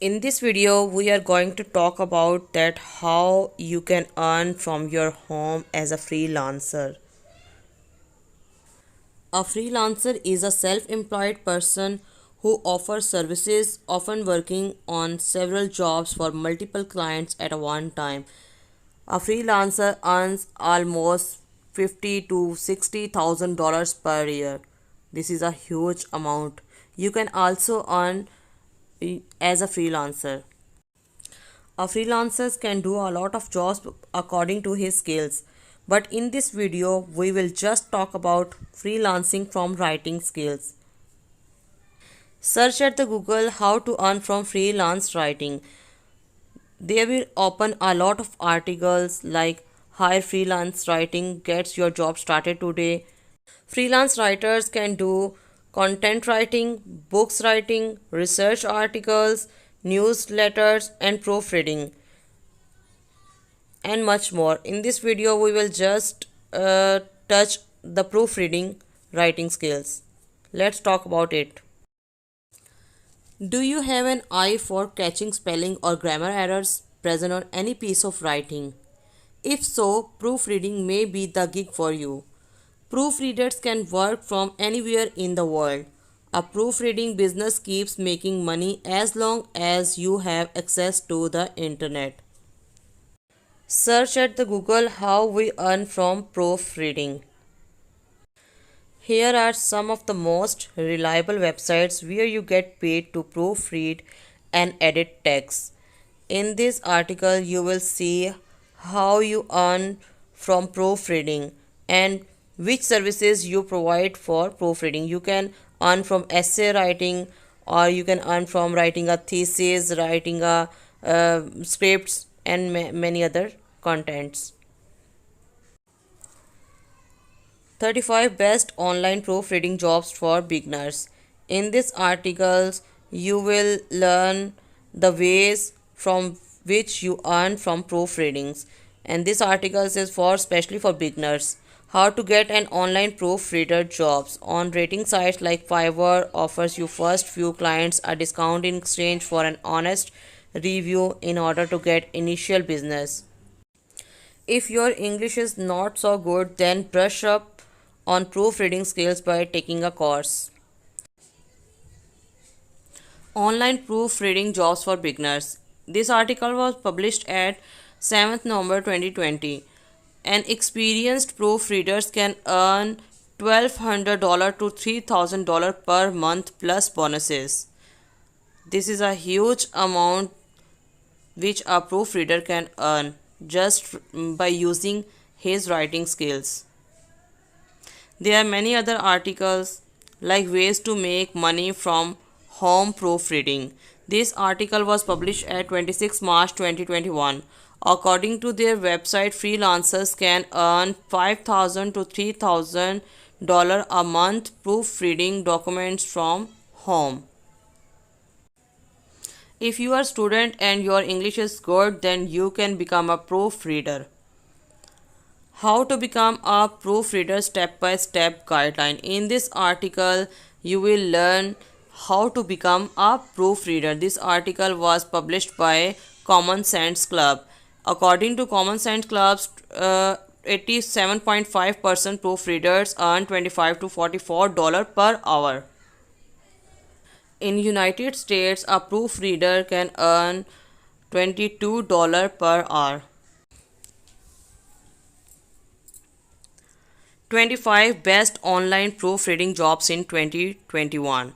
In this video, we are going to talk about that how you can earn from your home as a freelancer. A freelancer is a self-employed person who offers services, often working on several jobs for multiple clients at a one time. A freelancer earns almost 50 to $60,000 per year. This is a huge amount. You can also earn as a freelancer. A freelancer can do a lot of jobs according to his skills. But in this video, we will just talk about freelancing from writing skills. Search at the Google how to earn from freelance writing. They will open a lot of articles like hire freelance writing gets your job started today. Freelance writers can do content writing, books writing, research articles, newsletters, and proofreading, and much more. In this video, we will just touch the proofreading writing skills. Let's talk about it. Do you have an eye for catching spelling or grammar errors present on any piece of writing? If so, proofreading may be the gig for you. Proofreaders can work from anywhere in the world. A proofreading business keeps making money as long as you have access to the internet. Search at the Google how we earn from proofreading. Here are some of the most reliable websites where you get paid to proofread and edit text. In this article, you will see how you earn from proofreading and which services you provide for proofreading. You can earn from essay writing, or you can earn from writing a thesis, writing a scripts, and many other contents. 35 best online proofreading jobs for beginners. In this articles, you will learn the ways from which you earn from proofreadings. And this article is for especially for beginners. How to get an online proofreader jobs. On rating sites like Fiverr offers you first few clients a discount in exchange for an honest review in order to get initial business. If your English is not so good, then brush up on proofreading skills by taking a course. Online proofreading jobs for beginners. This article was published at 7th November 2020. An experienced proofreaders can earn $1,200 to $3,000 per month plus bonuses. This is a huge amount which a proofreader can earn just by using his writing skills. There are many other articles like ways to make money from home proofreading. This article was published at 26 March 2021. According to their website, freelancers can earn $5,000 to $3,000 a month proofreading documents from home. If you are a student and your English is good, then you can become a proofreader. How to become a proofreader step-by-step guideline. In this article, you will learn how to become a proofreader. This article was published by Common Sense Club. According to Common Sense Club's 87.5% proofreaders earn $25 to $44 per hour. In United States, a proofreader can earn $22 per hour. 25 best online proofreading jobs in 2021.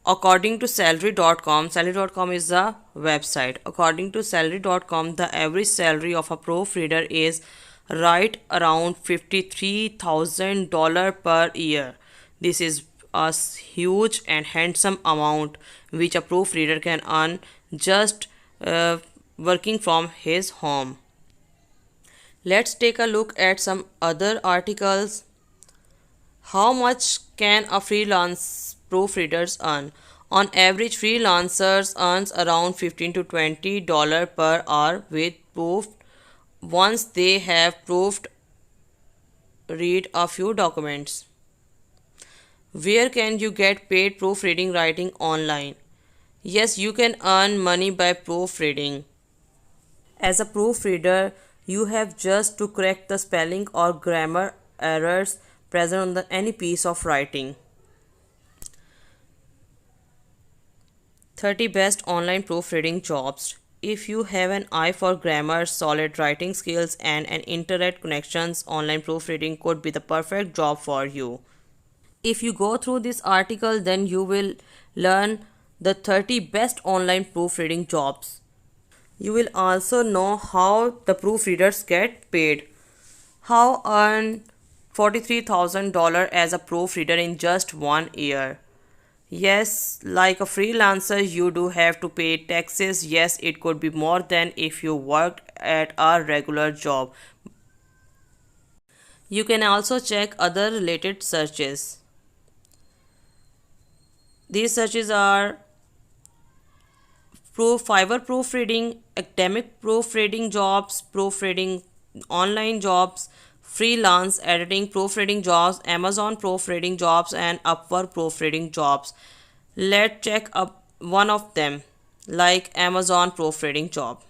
According to salary.com, salary.com is the website. According to salary.com, the average salary of a proofreader is right around $53,000 per year. This is a huge and handsome amount which a proofreader can earn just working from his home. Let's take a look at some other articles. How much can a freelance proofreaders earn? On average, freelancers earns around $15 to $20 per hour with proof once they have proofed read a few documents. Where can you get paid proofreading writing online? Yes, you can earn money by proofreading. As a proofreader, you have just to correct the spelling or grammar errors present on any piece of writing. 30 best online proofreading jobs. If you have an eye for grammar, solid writing skills, and an internet connections, online proofreading could be the perfect job for you. If you go through this article, then you will learn the 30 best online proofreading jobs. You will also know how the proofreaders get paid. How earn $43,000 as a proofreader in just 1 year. Yes, like a freelancer, you do have to pay taxes. Yes, it could be more than if you worked at a regular job. You can also check other related searches. These searches are Fiverr proofreading, academic proofreading jobs, proofreading online jobs, freelance editing proofreading jobs, Amazon proofreading jobs, and Upwork proofreading jobs. Let's check up one of them, like Amazon proofreading job.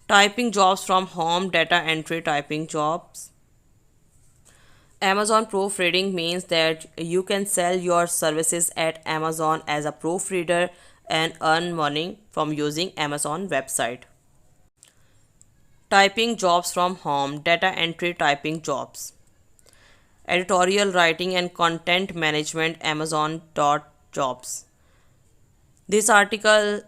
Typing jobs from home, data entry typing jobs. Amazon proofreading means that you can sell your services at Amazon as a proofreader and earn money from using Amazon website. Typing jobs from home, data entry typing jobs. Editorial writing and content management, Amazon.jobs. This article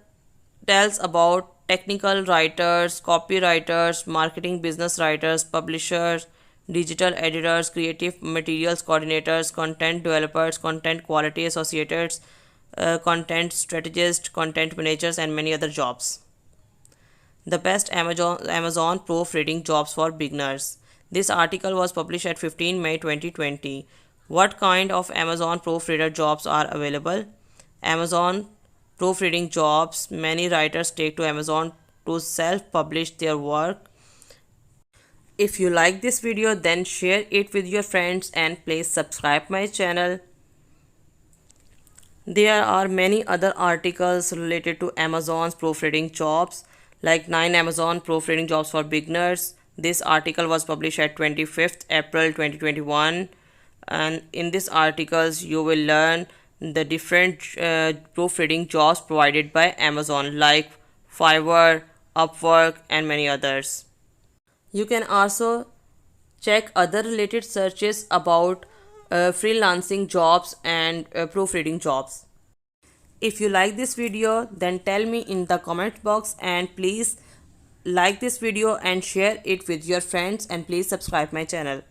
tells about technical writers, copywriters, marketing business writers, publishers, digital editors, creative materials coordinators, content developers, content quality associates, content strategists, content managers, and many other jobs. The best Amazon proofreading jobs for beginners. This article was published at 15 May 2020. What kind of Amazon proofreader jobs are available? Amazon proofreading jobs. Many writers take to Amazon to self-publish their work. If you like this video, then share it with your friends and please subscribe my channel. There are many other articles related to Amazon's proofreading jobs, like 9 Amazon proofreading jobs for beginners. This article was published at 25th April 2021, and in this articles you will learn the different proofreading jobs provided by Amazon, like Fiverr, Upwork, and many others. You can also check other related searches about freelancing jobs and proofreading jobs. If you like this video, then tell me in the comment box, and please like this video and share it with your friends, and please subscribe my channel.